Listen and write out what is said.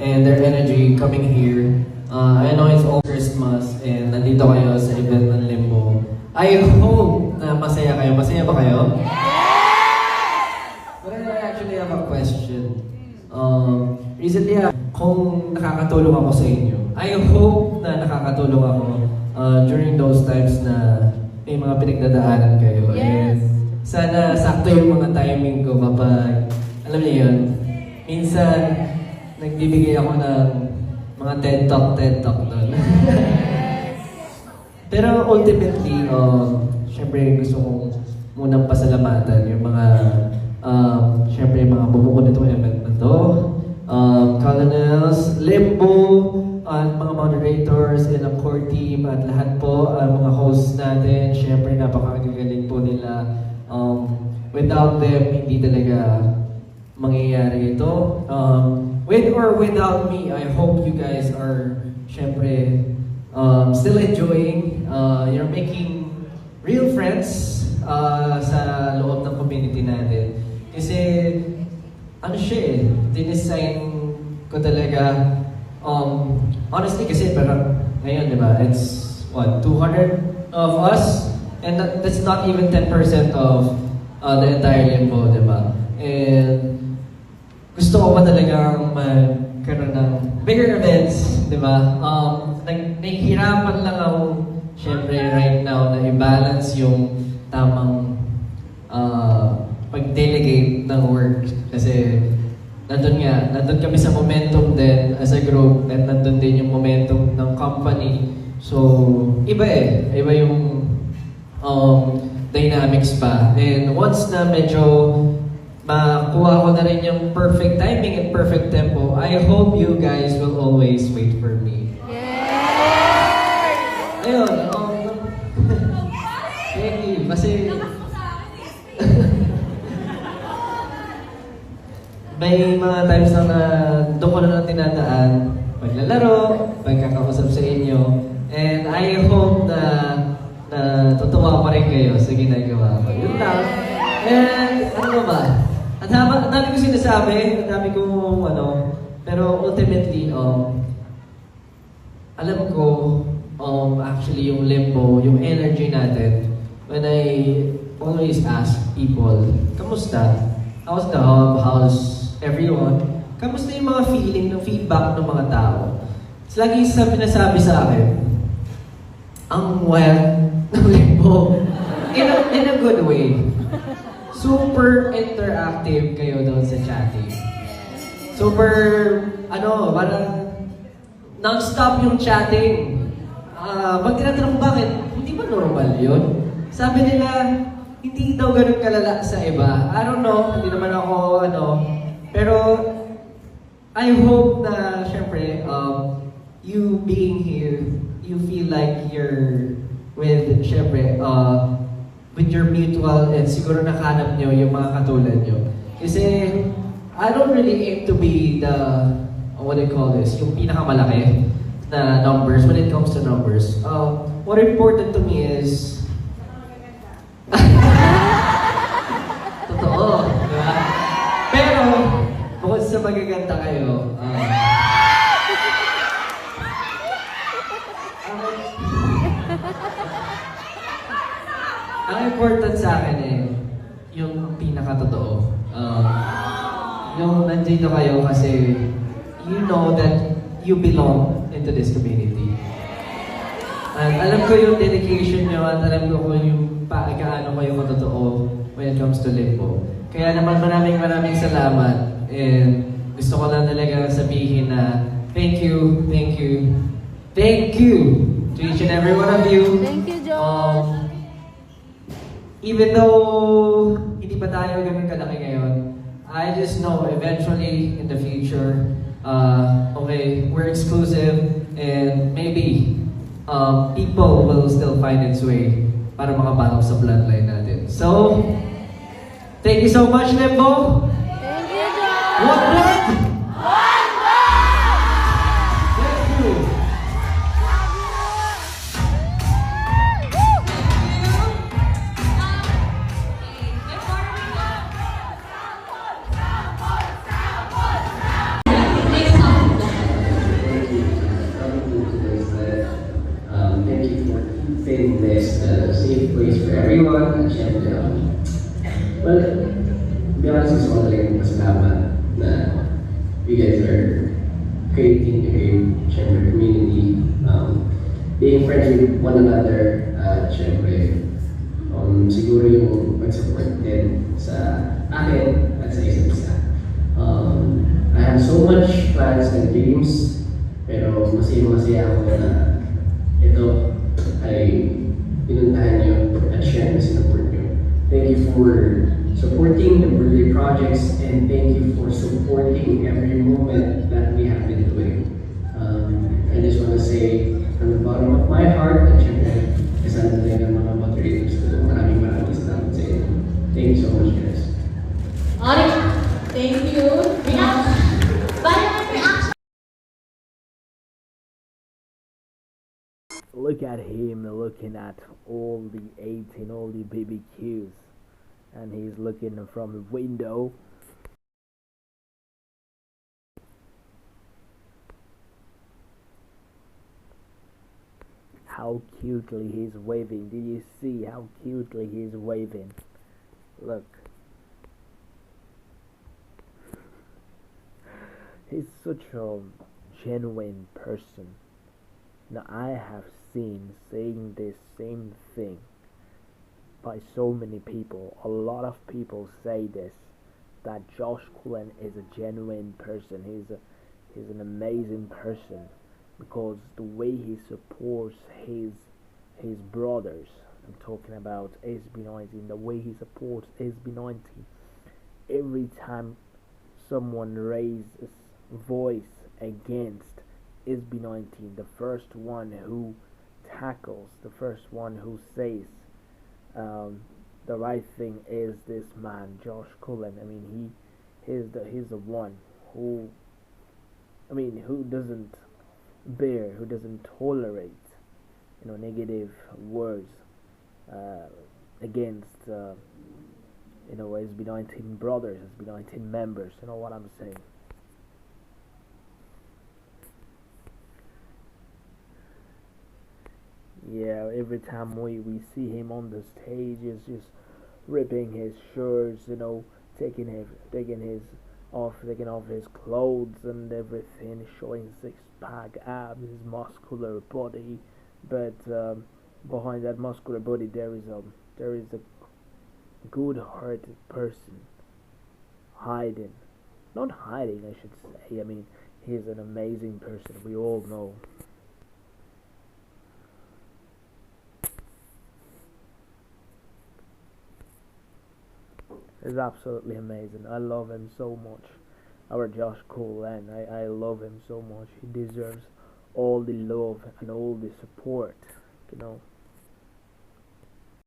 and their energy coming here. I know it's all Christmas and nandito kayo sa event ng Limbo. I hope na masaya kayo. Masaya ba kayo? But I actually have a question. Recently, kung nakakatulong ako sa inyo, I hope na nakakatulong ako during those times na may mga pinagdadaanan kayo. Yes. And sana sakto yung mga timing ko kapag, alam niyo yun, minsan nagbibigay ako ng mga TED Talk doon. Pero ultimately, syempre gusto kong munang pasalamatan yung mga, syempre mga bumuo nitong event na to. Colonels, Limbo, at mga moderators, and ang core team, at lahat po, mga hosts natin, syempre napakagagaling po nila. Without them, hindi talaga mangyayari ito. With or without me, I hope you guys are, syempre, still enjoying. You're making real friends sa loob ng community natin. Kasi, ano siya eh, dinesign ko talaga, honestly kasi parang ngayon, di ba, it's what, 200 of us? And that's not even 10% of the entire Limbo, di ba? And gusto ko pa talagang magkaroon ng bigger events, di ba? Nahihirapan lang ako, syempre, right now, na i-balance yung tamang pag-delegate ng work. Kasi nandun kami sa momentum din as a group, at nandun din yung momentum ng company. So, iba eh. Iba yung dynamics pa. And once na medyo makuha ko na rin yung perfect timing and perfect tempo, I hope you guys will always wait for me. Yay! Ayun, thank you. Kasi may mga times na doon ko na lang tinadaan, paglalaro, pagkakausap sa inyo, and I hope na tutuwa pa rin kayo sa ginagawa ko. Yun lang. And ano ba? Ang dami ko sinasabi, ang dami kong pero ultimately, alam ko, actually yung Limbo, yung energy natin, when I always ask people, kamusta? How's the hub? How's everyone? Kamusta yung mga feeling, ng feedback ng mga tao? Lagi pinasabi sa akin, ang well ng Limbo, in a good way. Super interactive kayo doon sa chatting. Super, parang non-stop yung chatting. Pag tinatanong bakit, hindi ba normal yun? Sabi nila, hindi daw ganun kalala sa iba. I don't know, hindi naman ako, pero I hope na, syempre, you being here, you feel like you're with, syempre, with your mutual, and siguro nakahanap nyo yung mga katulad nyo. Kasi, I don't really aim to be the, what do you call this, yung pinakamalaki na numbers when it comes to numbers. What important to me is, totoo, di ba? Pero, bukod sa magaganda kayo, ang important sa akin yung pinakatotoo. Yung nandito kayo kasi you know that you belong into this community. At alam ko yung dedication nyo, at alam ko kung yung gaano kayo katotoo when it comes to Limbo. Kaya naman maraming salamat. And gusto ko lang talaga sabihin na thank you to each and every one of you. Thank you, Josh. Even though hindi pa tayo ganun kalaki ngayon, I just know eventually in the future, okay, we're exclusive and maybe people will still find its way para makapasok sa bloodline natin. So, thank you so much, Limbo! Thank you, Josh. One blood! One love! Thank you! everyone, at syempre, well, to be honest, gusto ko talagang pasalamat na you guys are creating a great, syempre, community, being friends with one another, at syempre, siguro yung pag-support din sa akin at sa isa't isa. I have so much plans and dreams, pero masaya ako na ito ay pinuntahan nyo at share na sinuport nyo. Thank you for supporting the birthday projects and thank you for supporting every moment that we have been doing. I just want to say from the bottom of my heart at syempre kasama talaga ng mga moderators ko. Maraming salamat sa inyo. Thank you so much, guys. Alright, thank you. Reaction. Look at him looking at all the 18, all the BBQs, and he's looking from the window. How cutely he's waving. Did you see how cutely he's waving? Look. He's such a genuine person. Now I have seen saying this same thing by so many people. A lot of people say this, that Josh Cullen is a genuine person. He's an amazing person because the way he supports his brothers. I'm talking about SB19. The way he supports SB19. Every time someone raises voice against SB19, the first one who tackles, the first one who says the right thing is this man, Josh Cullen. I mean, he's the one who, I mean, who doesn't bear, who doesn't tolerate, negative words against, SB19 brothers, SB19 members. You know what I'm saying? Yeah, every time we see him on the stage, he's just ripping his shirts, taking off his clothes and everything, showing six pack abs, his muscular body. But behind that muscular body, there is a good-hearted person hiding, not hiding, I should say. I mean, he's an amazing person. We all know. Is absolutely amazing. I love him so much. Our Josh Cullen, I love him so much. He deserves all the love and all the support,